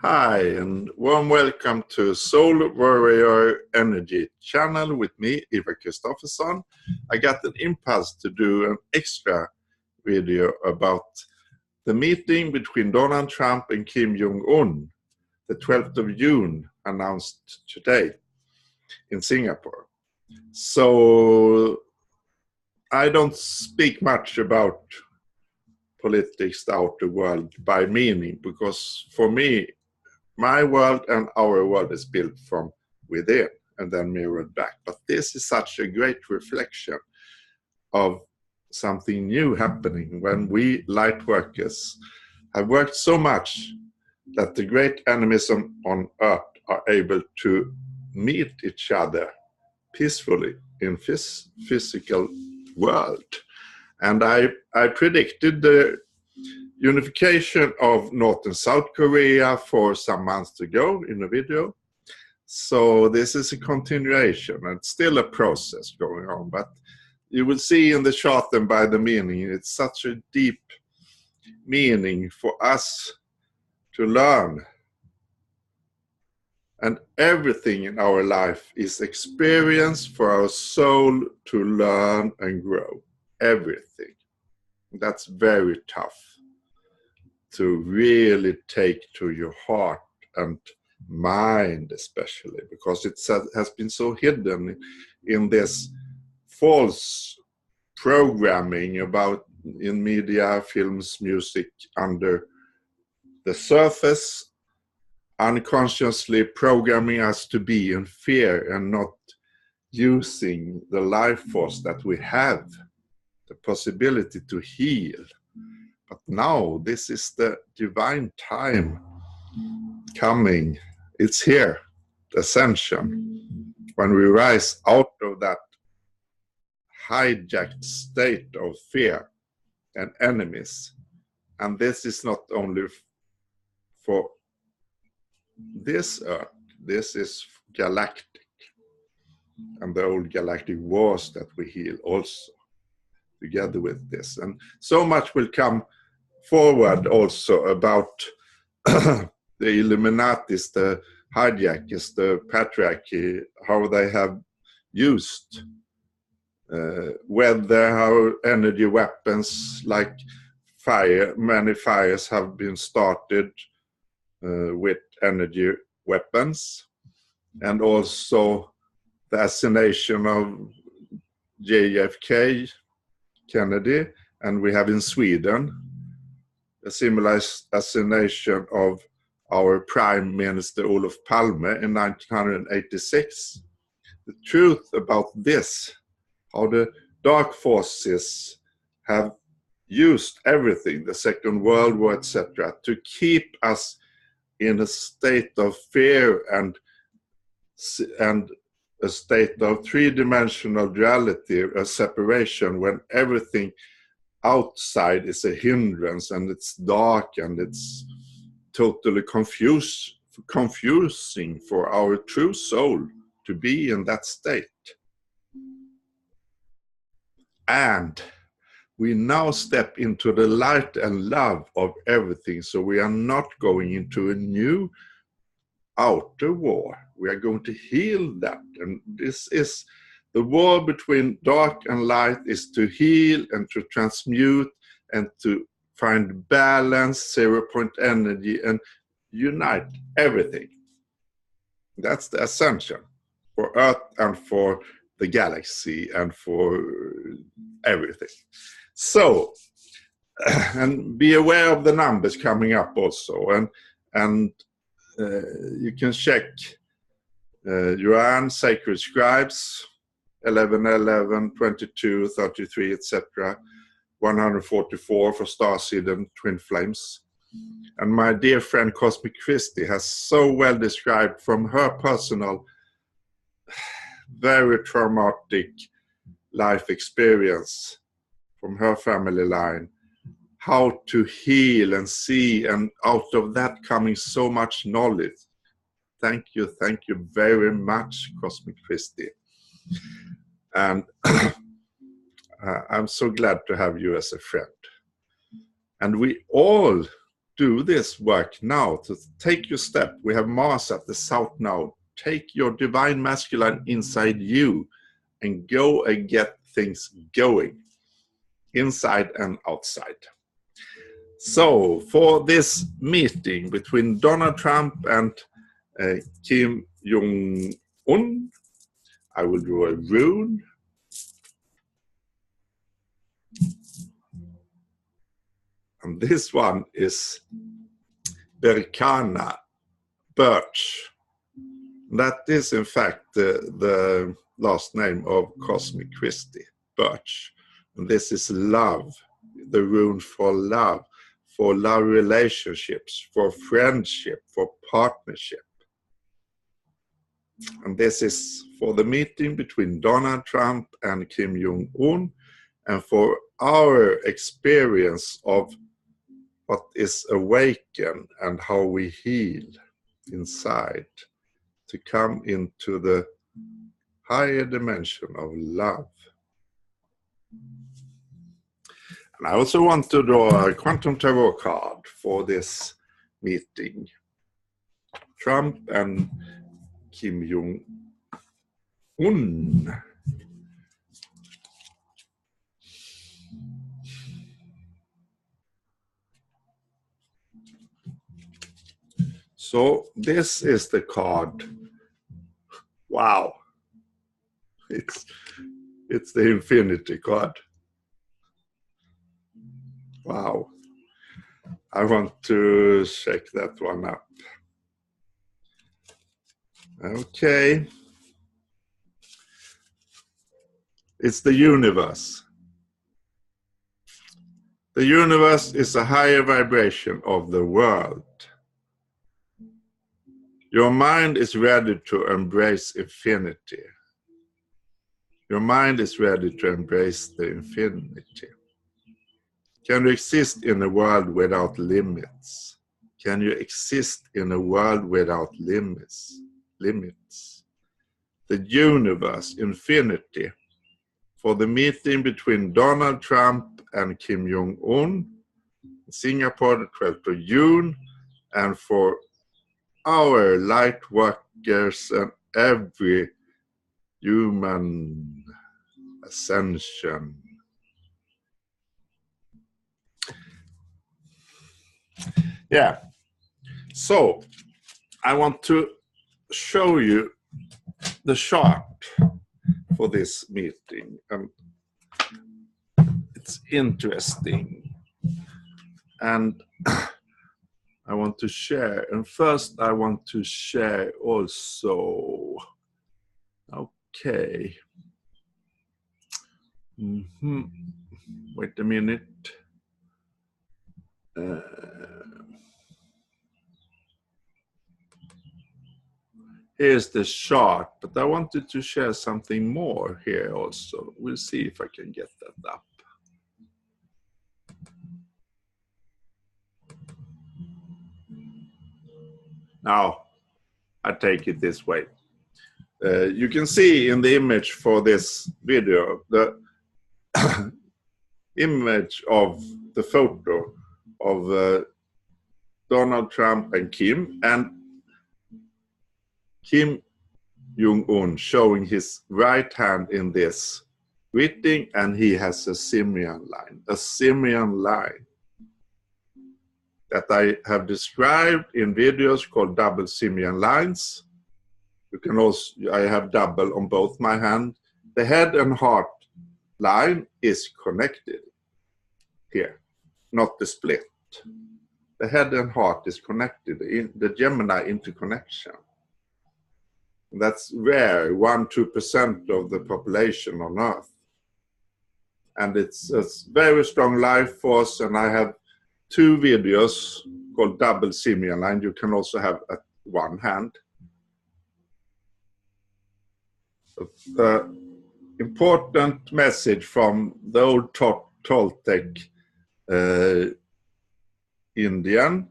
Hi, and warm welcome to Soul Warrior Energy channel with me, Ivar Kristoffersson. I got an impulse to do an extra video about the meeting between Donald Trump and Kim Jung-Un, the 12th of June, announced today in Singapore. So I don't speak much about politics, the outer world, by meaning, because for me, my world and our world is built from within and then mirrored back. But this is such a great reflection of something new happening when we light workers have worked so much that the great enemies on earth are able to meet each other peacefully in physical world. And I predicted the unification of North and South Korea for some months ago in a video. So this is a continuation and still a process going on, but you will see in the chart and by the meaning, it's such a deep meaning for us to learn. And everything in our life is experience for our soul to learn and grow. Everything. That's very tough to really take to your heart and mind, especially because it has been so hidden in this false programming about in media, films, music, under the surface, unconsciously programming us to be in fear and not using the life force that we have, the possibility to heal. But now this is the divine time coming. It's here, the ascension, when we rise out of that hijacked state of fear and enemies. And this is not only for this earth, this is galactic. And the old galactic wars that we heal also together with this. And so much will come forward also about the Illuminatis, the hijackers, the patriarchy, how they have used whether how energy weapons like fire, many fires have been started with energy weapons, and also the assassination of JFK, Kennedy, and we have in Sweden a similar assassination of our Prime Minister Olof Palme in 1986. The truth about this, how the dark forces have used everything, the Second World War, etc., to keep us in a state of fear and a state of three-dimensional duality, a separation, when everything outside is a hindrance and it's dark and it's totally confusing for our true soul to be in that state. And we now step into the light and love of everything, so we are not going into a new outer war. We are going to heal that, and this is the war between dark and light, is to heal and to transmute and to find balance, 0-point energy, and unite everything. That's the ascension for Earth and for the galaxy and for everything. So, and be aware of the numbers coming up also, and you can check Jung-Un, Sacred Scribes, 1111, 22, 33, etc. 144 for Starseed and Twin Flames. And my dear friend Cosmic Christie has so well described from her personal, very traumatic life experience from her family line, how to heal and see, and out of that coming so much knowledge. Thank you very much, Cosmic Christie. And I'm so glad to have you as a friend. And we all do this work now, to take your step. We have Mars at the South Node. Take your divine masculine inside you and go and get things going, inside and outside. So for this meeting between Donald Trump and Kim Jung-Un, I will draw a rune. And this one is Berkana, birch. That is in fact the last name of Cosmic Christie, birch. And this is love, the rune for love relationships, for friendship, for partnership. And this is for the meeting between Donald Trump and Kim Jong-un, and for our experience of what is awakened and how we heal inside to come into the higher dimension of love. And I also want to draw a Quantum Tarot card for this meeting. Trump and Kim Jong-un. So this is the card. Wow. It's the infinity card. Wow. I want to check that one up. Okay. It's the universe. The universe is a higher vibration of the world. Your mind is ready to embrace infinity. Your mind is ready to embrace the infinity. Can you exist in a world without limits? Can you exist in a world without limits? The universe, infinity, for the meeting between Donald Trump and Kim Jong-un in Singapore the 12th of June, and for our light workers and every human ascension. Yeah, so I want to show you the chart for this meeting, and it's interesting, and I want to share, and first I want to share also, okay, wait a minute, here's the chart, but I wanted to share something more here also. We'll see if I can get that up. Now, I take it this way. You can see in the image for this video, the image of the photo of Donald Trump and Kim Jong-un showing his right hand in this greeting, and he has a simian line that I have described in videos called double simian lines. You can also, I have double on both my hand. The head and heart line is connected here, not the split. The head and heart is connected in the Gemini interconnection. That's rare, 1-2% of the population on Earth. And it's a very strong life force, and I have 2 videos called double simian line. You can also have at one hand. Important message from the old Toltec Indian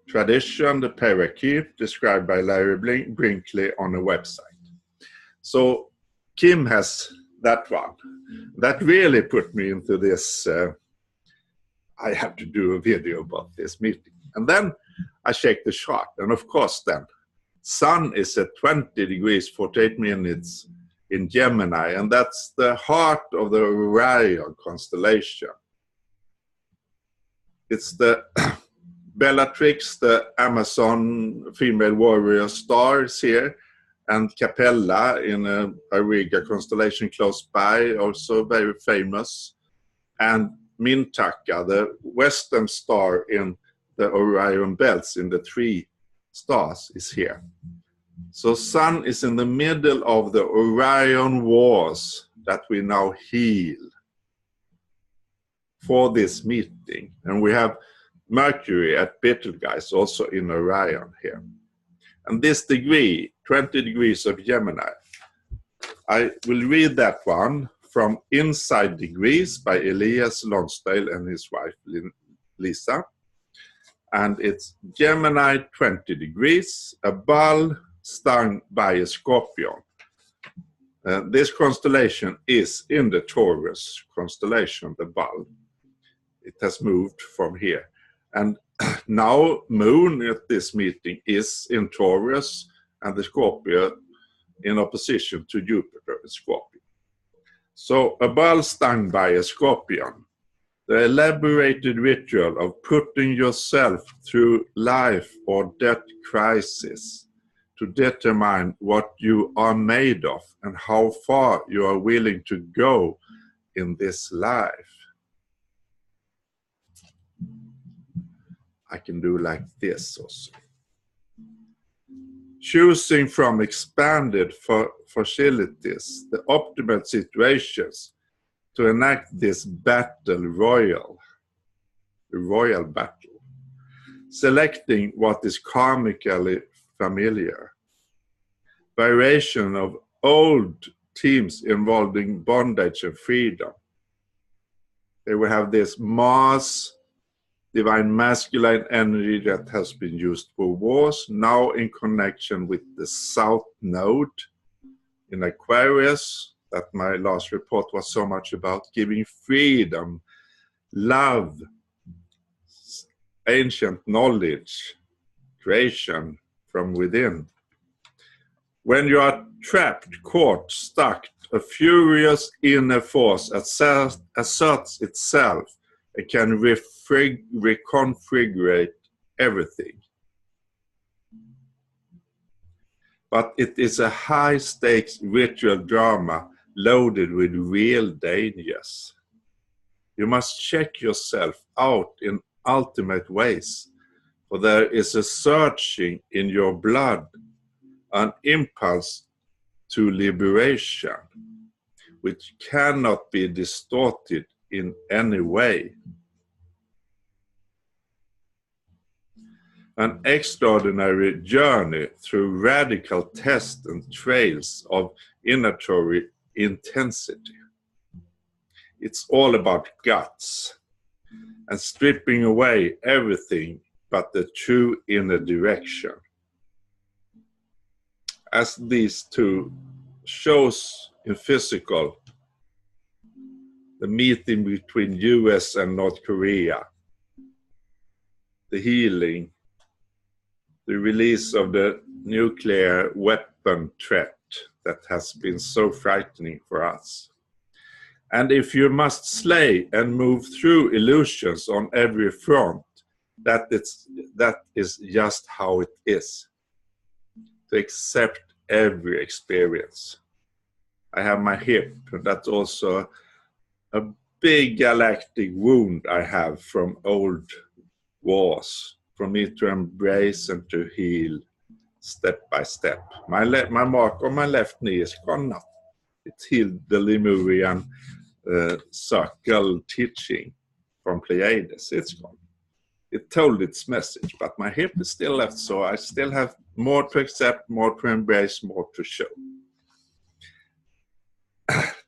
tradition, the parakeet, described by Larry Brinkley on a website. So Kim has that one. That really put me into this, I have to do a video about this meeting. And then I check the chart, and of course then, Sun is at 20 degrees 48 minutes in Gemini, and that's the heart of the Orion constellation. It's the Bellatrix, the Amazon female warrior star is here, and Capella in a Auriga constellation close by, also very famous, and Mintaka, the western star in the Orion belts in the 3 stars, is here. So Sun is in the middle of the Orion wars that we now heal for this meeting. And we have Mercury at Betelgeuse also in Orion here. And this degree, 20 degrees of Gemini, I will read that one from Inside Degrees by Elias Lonsdale and his wife Lisa. And it's Gemini 20 degrees, a bull stung by a scorpion. This constellation is in the Taurus constellation, the bull. It has moved from here. And now Moon at this meeting is in Taurus and the Scorpio in opposition to Jupiter in Scorpio. So a bull stung by a scorpion, the elaborated ritual of putting yourself through life or death crisis to determine what you are made of and how far you are willing to go in this life. I can do like this also. Choosing from expanded facilities the optimal situations to enact this battle royal, the royal battle. Selecting what is karmically familiar. Variation of old themes involving bondage and freedom. They will have this Mars, divine masculine energy that has been used for wars, now in connection with the South Node in Aquarius, that my last report was so much about, giving freedom, love, ancient knowledge, creation from within. When you are trapped, caught, stuck, a furious inner force asserts itself and can reconfigure everything. But it is a high-stakes ritual drama loaded with real dangers. You must check yourself out in ultimate ways, for there is a searching in your blood, an impulse to liberation, which cannot be distorted in any way. An extraordinary journey through radical tests and trails of initiatory intensity. It's all about guts and stripping away everything but the true inner direction. As these two shows in physical, the meeting between US and North Korea, the healing, the release of the nuclear weapon threat that has been so frightening for us. And if you must slay and move through illusions on every front, that is just how it is. To accept every experience. I have my hip, that's also a big galactic wound I have from old wars, for me to embrace and to heal step by step. My mark on my left knee is gone now. It's healed the Lemurian circle teaching from Pleiades. It's gone. It told its message, but my hip is still left, so I still have more to accept, more to embrace, more to show.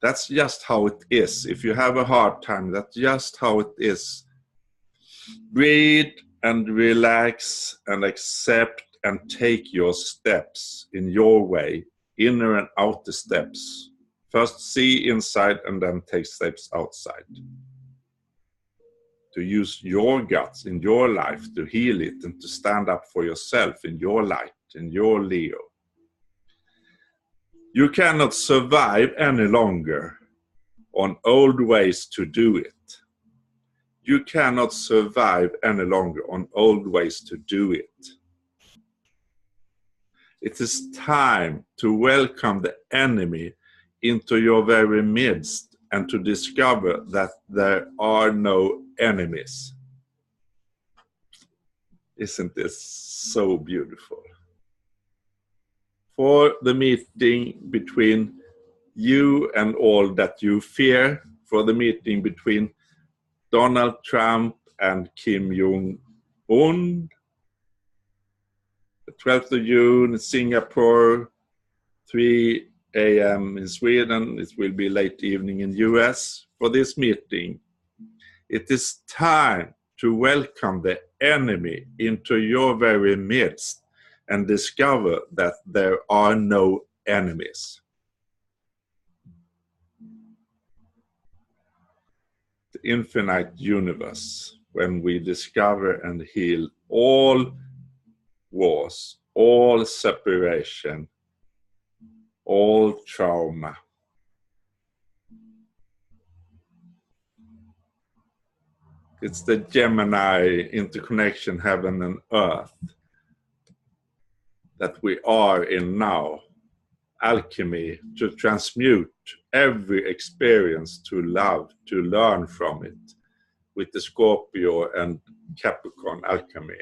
That's just how it is. If you have a hard time, that's just how it is. Breathe and relax and accept and take your steps in your way, inner and outer steps. First see inside and then take steps outside. to use your guts in your life to heal it and to stand up for yourself in your light, in your Leo. You cannot survive any longer on old ways to do it. You cannot survive any longer on old ways to do it. It is time to welcome the enemy into your very midst and to discover that there are no enemies. Isn't this so beautiful? For the meeting between you and all that you fear, for the meeting between Donald Trump and Kim Jung-Un, the 12th of June in Singapore, 3 a.m. in Sweden, it will be late evening in US. For this meeting, it is time to welcome the enemy into your very midst and discover that there are no enemies. The infinite universe, when we discover and heal all wars, all separation, all trauma. It's the Gemini interconnection, heaven and earth, that we are in now. Alchemy, to transmute every experience to love, to learn from it, with the Scorpio and Capricorn alchemy.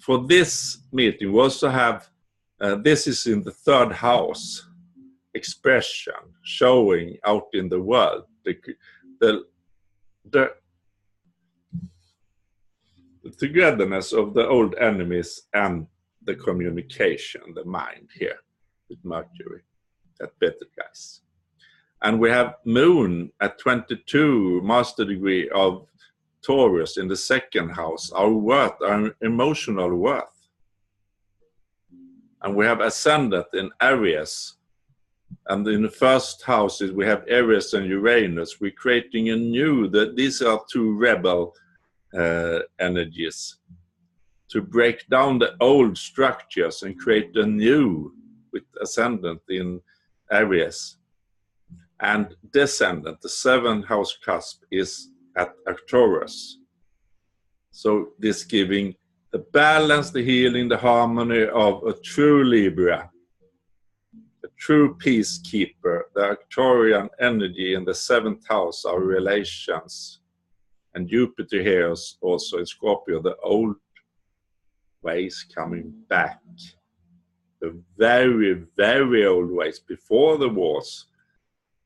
For this meeting, we also have, this is in the 3rd house, expression, showing out in the world, the togetherness of the old enemies and the communication, the mind here with Mercury, that better guys. And we have Moon at 22, master degree of Taurus in the 2nd house, our worth, our emotional worth. And we have Ascendant in Aries. And in the 1st houses, we have Aries and Uranus. We're creating a new, these are 2 rebel energies, to break down the old structures and create a new with Ascendant in Aries. And Descendant, the 7th house cusp, is at Taurus. So this giving the balance, the healing, the harmony of a true Libra, a true peacekeeper, the Arcturian energy in the 7th house, our relations. And Jupiter here is also in Scorpio, the old ways coming back. The very, very old ways before the wars,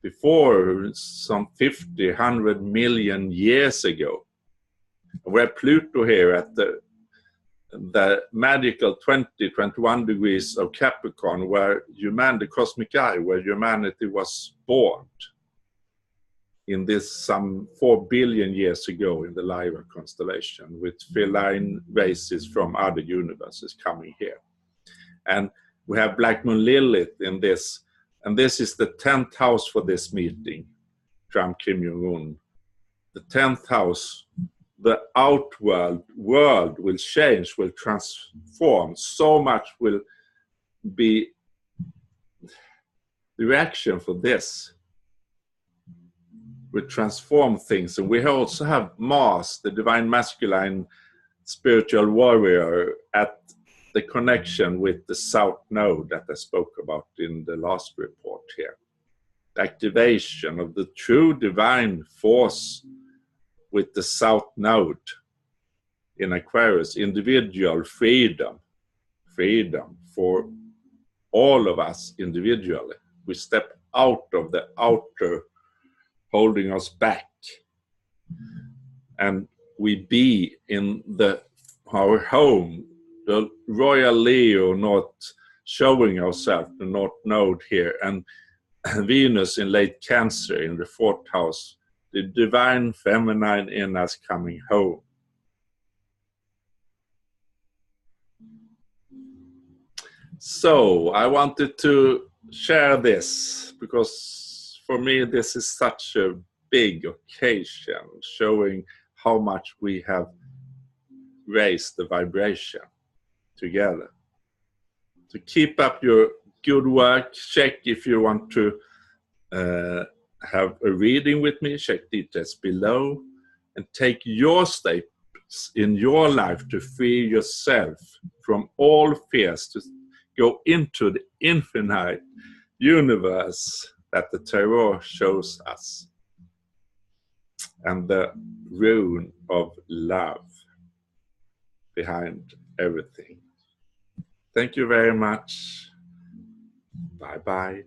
before some 50, 100 million years ago. We're Pluto here at the magical 20, 21 degrees of Capricorn, where the cosmic eye, where humanity was born. In this some 4 billion years ago in the Lyra constellation, with feline races from other universes coming here. And we have Black Moon Lilith in this, and this is the 10th house for this meeting, Trump Kim Jong-Un. The 10th house, the outworld world will change, will transform. So much will be the reaction for this. Will transform things. And we also have Mars, the divine masculine spiritual warrior, at the connection with the South Node that I spoke about in the last report here. The activation of the true divine force with the South Node in Aquarius, individual freedom, freedom for all of us individually. We step out of the outer holding us back, and we be in our home, the royal Leo, not showing ourselves, the North Node here, and Venus in late Cancer in the 4th house, the divine feminine in us coming home. So I wanted to share this because for me this is such a big occasion, showing how much we have raised the vibration together. To keep up your good work, check if you want to have a reading with me, check details below, and take your steps in your life to free yourself from all fears, to go into the infinite universe that the tarot shows us, and the rune of love behind everything. Thank you very much. Bye bye.